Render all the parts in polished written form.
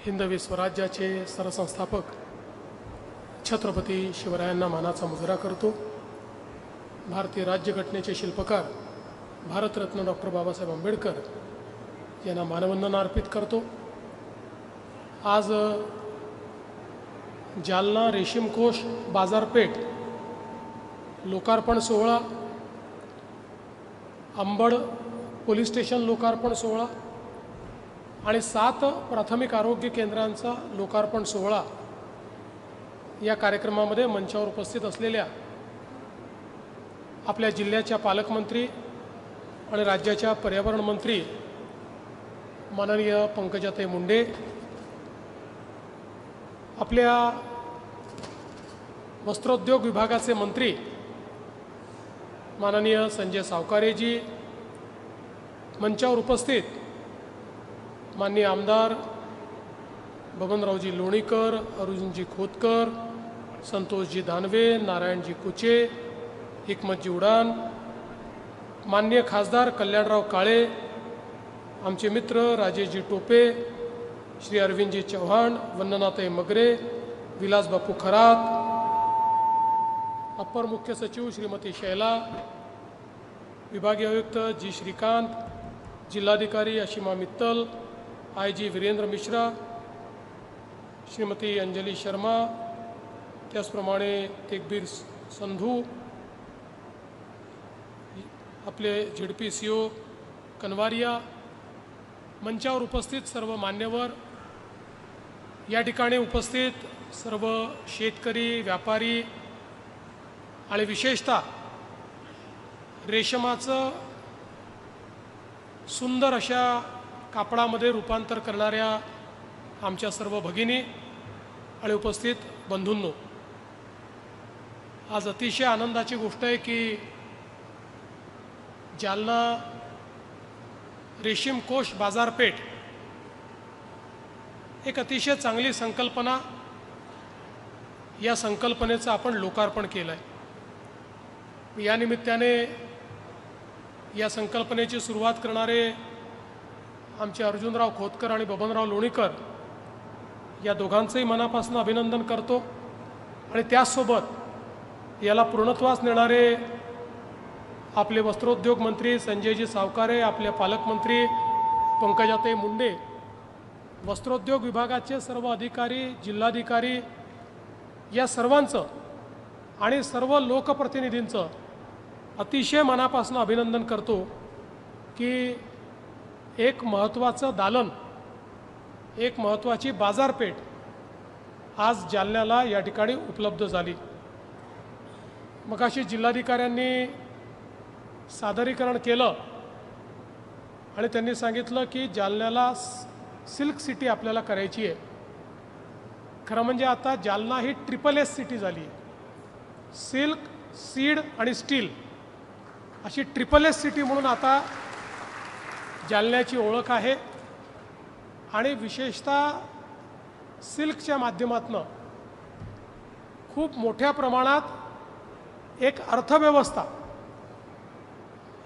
हिंदवी स्वराज्याचे सरसंस्थापक छत्रपती शिवरायांना मानाचा मुजरा करतो। भारतीय राज्यघटनेचे शिल्पकार भारतरत्न डॉक्टर बाबासाहेब आंबेडकर यांना मानवंदना अर्पित करतो। आज जालना रेशीमकोष बाजारपेठ लोकार्पण सोहळा, अंबड पोलीस स्टेशन लोकार्पण सोहळा आणि 7 प्राथमिक आरोग्य केंद्रांचा लोकार्पण सोहळा या कार्यक्रमामध्ये मंचावर उपस्थित असलेल्या आपल्या जिल्ह्याच्या पालकमंत्री आणि राज्याच्या पर्यावरण मंत्री माननीय पंकजाताई मुंडे, आपल्या वस्त्रोद्योग विभागाचे मंत्री माननीय संजय सावकारेजी, मंचावर उपस्थित माननीय आमदार बबनरावजी लोणीकर, अरुणजी खोतकर, संतोषजी दानवे, नारायणजी कुचे, हिकमतजी उडान, माननीय खासदार कल्याणराव काळे, आमचे मित्र राजेशजी टोपे, श्री अरविंदजी चव्हाण, वंदनाताई मगरे, विलास बापू खरात, अप्पर मुख्य सचिव श्रीमती शैला, विभागीय आयुक्त जी श्रीकांत, जिल्हाधिकारी अशिमा मित्तल, आयजी वीरेंद्र मिश्रा, श्रीमती अंजली शर्मा, त्याचप्रमाणे तेगबीर संधू, आपले झेडपी सीओ कनवारिया, मंचावर उपस्थित सर्व मान्यवर, या ठिकाणी उपस्थित सर्व शेतकरी, व्यापारी आणि विशेषतः रेशमाचं सुंदर अशा कापडामध्ये रूपांतर करणाऱ्या आमच्या सर्व भगिनी आणि उपस्थित बंधूंनो, आज अतिशय आनंदाची गोष्ट आहे की जालना रेशीमकोष बाजारपेठ एक अतिशय चांगली संकल्पना, या संकल्पनेचं आपण लोकार्पण केलं आहे। या निमित्ताने या संकल्पनेची सुरुवात करणारे आमचे अर्जुनराव खोतकर आणि बबनराव लोणीकर या दोघांचंही मनापासून अभिनंदन करतो आणि त्याचसोबत याला पूर्णत्वास नेणारे आपले वस्त्रोद्योग मंत्री संजयजी सावकारे, आपले पालकमंत्री पंकजाताई मुंडे, वस्त्रोद्योग विभागाचे सर्व अधिकारी, जिल्हाधिकारी या सर्वांचं आणि सर्व लोकप्रतिनिधींचं अतिशय मनापासून अभिनंदन करतो की एक महत्त्वाचं दालन, एक महत्त्वाची बाजारपेठ आज जालन्याला या ठिकाणी उपलब्ध झाली। मगाशी जिल्हाधिकाऱ्यांनी सादरीकरण केलं आणि त्यांनी सांगितलं की जालन्याला सिल्क सिटी आपल्याला करायची आहे। खरं म्हणजे आता जालना ही SSS सिटी झाली आहे। सिल्क, सीड आणि स्टील अशी SSS सिटी म्हणून आता जालन्याची ओळख आहे आणि विशेषतः सिल्कच्या माध्यमातून खूप मोठ्या प्रमाणात एक अर्थव्यवस्था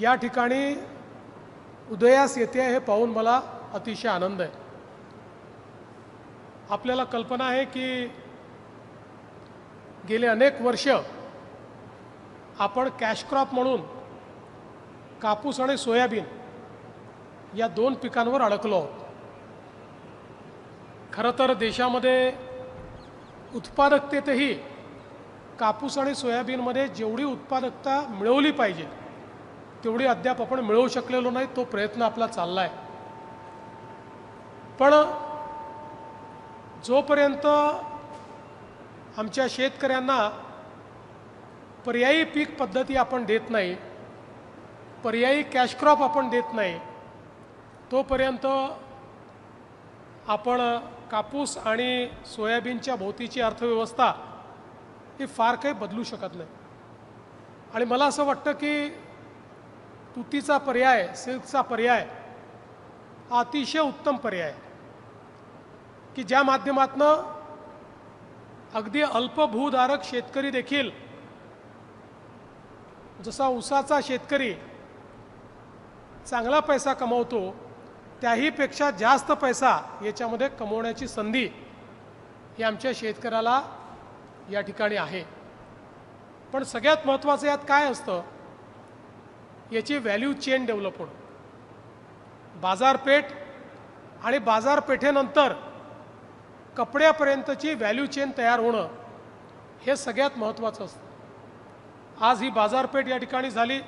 या ठिकाणी उदयास येते हे पाहून मला अतिशय आनंद आहे। आपल्याला कल्पना आहे की गेले अनेक वर्ष आपण कॅश क्रॉप म्हणून कापूस आणि सोयाबीन या 2 पिकांवर अडकलो आहोत। खरं तर देशामध्ये उत्पादकतेतही कापूस आणि सोयाबीनमध्ये जेवढी उत्पादकता मिळवली पाहिजे तेवढी अद्याप आपण मिळवू शकलेलो नाही। तो प्रयत्न आपला चालला आहे, पण जोपर्यंत आमच्या शेतकऱ्यांना पर्यायी पीक पद्धती आपण देत नाही, पर्यायी कॅश क्रॉप आपण देत नाही, तोपर्यंत आपण कापूस आणि सोयाबीनच्या भोवतीची अर्थव्यवस्था ही फार काही बदलू शकत नाही। आणि मला असं वाटतं की तुतीचा पर्याय, सिल्कचा पर्याय हा अतिशय उत्तम पर्याय आहे की ज्या माध्यमातून अगदी अल्पभूधारक शेतकरी देखील, जसा ऊसाचा शेतकरी चांगला पैसा कमवतो त्याहीपेक्षा जास्त पैसा याच्यामध्ये कमवण्याची संधी ही आमच्या शेतकऱ्याला या ठिकाणी आहे. पण सगळ्यात महत्त्वाचं यात काय असतं, याची व्हॅल्यू चेन डेव्हलप होणं. बाजारपेठ आणि बाजारपेठेनंतर कपड्यापर्यंतची व्हॅल्यू चेन तयार होणं हे सगळ्यात महत्त्वाचं असतं. आज ही बाजारपेठ या ठिकाणी झाली.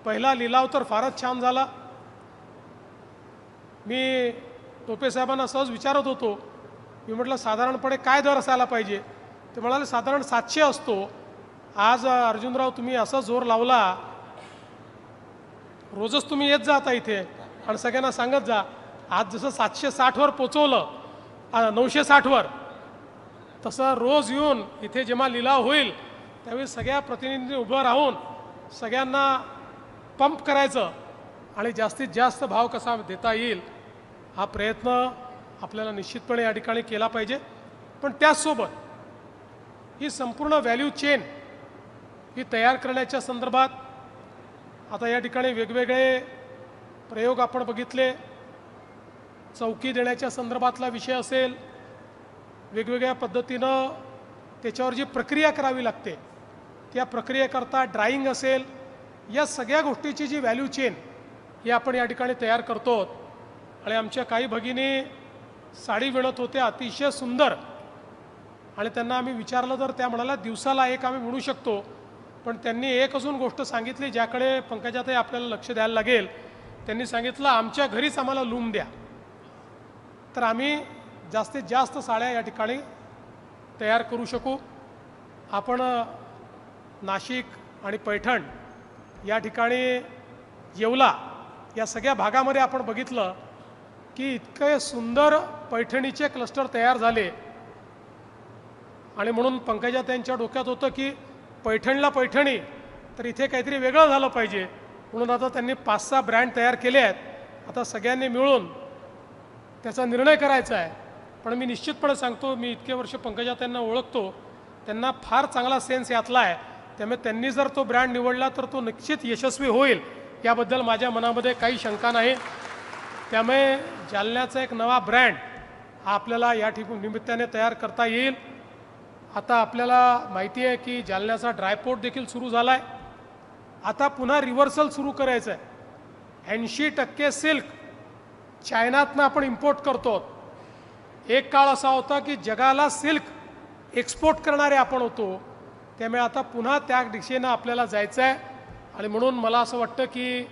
पहिला लिलाव तर फारच छान झाला. मी टोपे साहेबांना सहज विचारत होतो, मी म्हटलं साधारणपणे काय दर असायला पाहिजे. ते म्हणाले साधारण 700 असतो. आज अर्जुनराव तुम्ही असा जोर लावला, रोजच तुम्ही येत जा आता इथे आणि सगळ्यांना सांगत जा. आज जसं 760वर पोचवलं 960वर, तसं रोज येऊन इथे जेव्हा लिलाव होईल त्यावेळी सगळ्या प्रतिनिधींनी उभं राहून सगळ्यांना पंप करायचं आणि जास्तीत जास्त भाव कसा देता येईल हा प्रयत्न आपल्याला निश्चितपणे या ठिकाणी केला पाहिजे. पण त्याचसोबत ही संपूर्ण व्हॅल्यू चेन ही तयार करण्याच्या संदर्भात आता या ठिकाणी वेगवेगळे प्रयोग आपण बघितले. चौकी देण्याच्या संदर्भातला विषय असेल, वेगवेगळ्या पद्धतीनं त्याच्यावर जी प्रक्रिया करावी लागते त्या प्रक्रियेकरता ड्राईंग असेल, या सगळ्या गोष्टीची जी व्हॅल्यू चेन ही आपण या ठिकाणी तयार करतो. आणि आमच्या काही भगिनी साडी विणत होत्या अतिशय सुंदर, आणि त्यांना आम्ही विचारलं तर त्या म्हणाल्या दिवसाला एक आम्ही म्हणू शकतो. पण त्यांनी एक अजून गोष्ट सांगितली ज्याकडे पंकजाताई आपल्याला लक्ष द्यायला लागेल. त्यांनी सांगितलं आमच्या घरीच आम्हाला लूम द्या, तर आम्ही जास्तीत जास्त साड्या या ठिकाणी तयार करू शकू. आपण नाशिक आणि पैठण या ठिकाणी येवला या सगळ्या भागामध्ये आपण बघितलं की इतके सुंदर पैठणीचे क्लस्टर तयार झाले. आणि म्हणून पंकजाताईंच्या डोक्यात होतं की पैठणला पैठणी, तर इथे काहीतरी वेगळं झालं पाहिजे. म्हणून आता त्यांनी 5-6 ब्रँड तयार केले आहेत. आता सगळ्यांनी मिळून त्याचा निर्णय करायचा आहे. पण मी निश्चितपणे सांगतो, मी इतके वर्ष पंकजाताईंना ओळखतो, त्यांना फार चांगला सेन्स यातला आहे. त्यामुळे त्यांनी जर तो ब्रँड निवडला तर तो निश्चित यशस्वी होईल याबद्दल माझ्या मनामध्ये काही शंका नाही. त्यामुळे जालन्याचा एक नवा ब्रँड हा आपल्याला या निमित्ताने तयार करता येईल. आता आपल्याला माहिती आहे की जालन्याचा ड्रायपोर्ट देखील सुरू झाला आहे. आता पुन्हा रिव्हर्सल सुरू करायचं आहे. 80% सिल्क चायनातनं आपण इम्पोर्ट करतो. एक काळ असा होता की जगाला सिल्क एक्सपोर्ट करणारे आपण होतो. त्यामुळे आता पुन्हा त्या दिशेनं आपल्याला जायचं आहे. आणि म्हणून मला असं वाटतं की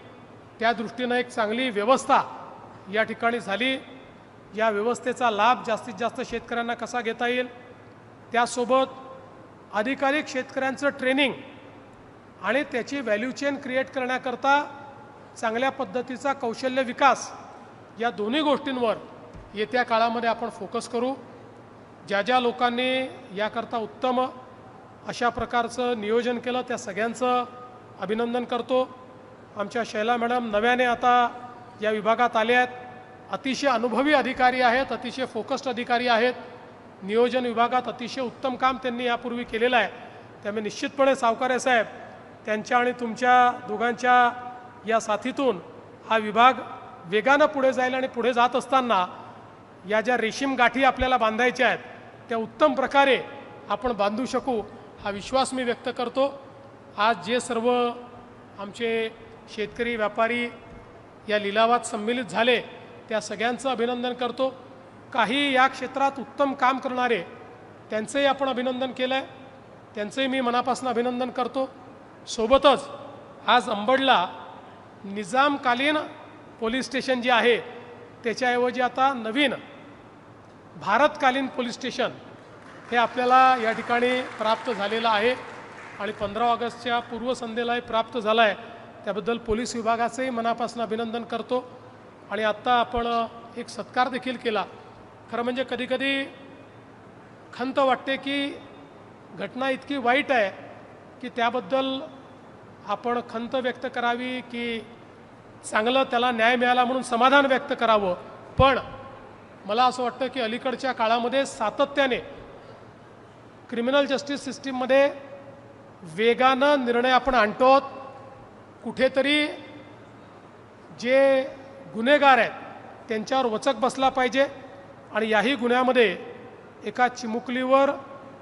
त्या दृष्टीनं एक चांगली व्यवस्था या ठिकाणी झाली. या व्यवस्थेचा लाभ जास्तीत जास्त शेतकऱ्यांना कसा घेता येईल, त्यासोबत अधिकाधिक शेतकऱ्यांचं ट्रेनिंग आणि त्याची व्हॅल्यू चेन क्रिएट करण्याकरता चांगल्या पद्धतीचा कौशल्य विकास, या दोन्ही गोष्टींवर येत्या काळामध्ये आपण फोकस करू. ज्या ज्या लोकांनी याकरता उत्तम अशा प्रकारचं नियोजन केलं त्या सगळ्यांचं अभिनंदन करतो. आमच्या शैला मॅडम नव्याने आता या विभागात आले आहेत. अतिशय अनुभवी अधिकारी आहेत, अतिशय फोकस्ड अधिकारी आहेत. नियोजन विभागात अतिशय उत्तम काम त्यांनी यापूर्वी केलेलं आहे. त्यामुळे निश्चितपणे सावकारे साहेब त्यांच्या आणि तुमच्या दोघांच्या या साथीतून हा विभाग वेगानं पुढे जाईल आणि पुढे जात असताना या ज्या रेशीम गाठी आपल्याला बांधायच्या आहेत त्या उत्तम प्रकारे आपण बांधू शकू हा विश्वास मी व्यक्त करतो. आज जे सर्व आमचे शेतकरी व्यापारी या लिलावात सम्मिलित झाले त्या सगळ्यांचं अभिनंदन करतो. काही या क्षेत्रात उत्तम काम करणारे त्यांचंही आपण अभिनंदन केलं आहे, त्यांचंही मी मनापासून अभिनंदन करतो. सोबतच आज अंबडला निजामकालीन पोलीस स्टेशन जे आहे त्याच्याऐवजी आता नवीन भारतकालीन पोलीस स्टेशन हे आपल्याला या ठिकाणी प्राप्त झालेलं आहे आणि 15 ऑगस्टच्या पूर्वसंध्येलाही प्राप्त झालं आहे. त्याबद्दल पोलीस विभागाचंही मनापासून अभिनंदन करतो. आणि आत्ता आपण एक सत्कार देखील केला. खरं म्हणजे कधीकधी खंत वाटते की घटना इतकी वाईट आहे की त्याबद्दल आपण खंत व्यक्त करावी की चांगलं त्याला न्याय मिळाला म्हणून समाधान व्यक्त करावं. पण मला असं वाटतं की अलीकडच्या काळामध्ये सातत्याने क्रिमिनल जस्टिस सिस्टीममध्ये वेगानं निर्णय आपण आणतो. कुठेतरी जे गुन्हेगार आहेत त्यांच्यावर वचक बसला पाहिजे आणि याही गुन्ह्यामध्ये एका चिमुकलीवर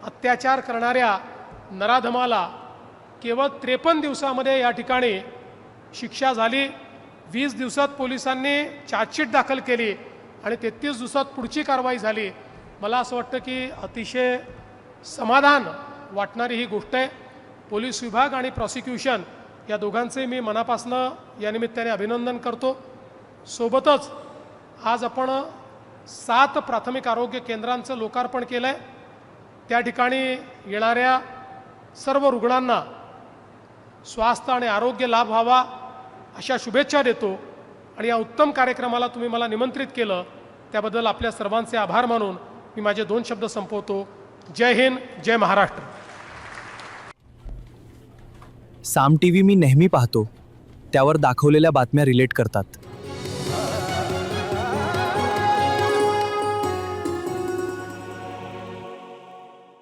अत्याचार करणाऱ्या नराधमाला केवळ 53 दिवसामध्ये या ठिकाणी शिक्षा झाली. 20 दिवसात पोलिसांनी चार्जशीट दाखल केली आणि 33 दिवसात पुढची कारवाई झाली. मला असं वाटतं की अतिशय समाधान वाटणारी ही गोष्ट आहे. पोलीस विभाग आणि प्रॉसिक्युशन या दोघांचे मी मनापासनं या निमित्ताने अभिनंदन करतो. सोबतच आज आपण 7 प्राथमिक आरोग्य केंद्रांचं लोकार्पण केलं आहे. त्या ठिकाणी येणाऱ्या सर्व रुग्णांना स्वास्थ्य आणि आरोग्य लाभ व्हावा अशा शुभेच्छा देतो आणि या उत्तम कार्यक्रमाला तुम्ही मला निमंत्रित केलं त्याबद्दल आपल्या सर्वांचे आभार मानून मी माझे 2 शब्द संपवतो. जय हिंद, जय महाराष्ट्र. साम टीव्ही मी नेहमी पाहतो. त्यावर दाखवलेल्या बातम्या रिलेट करतात.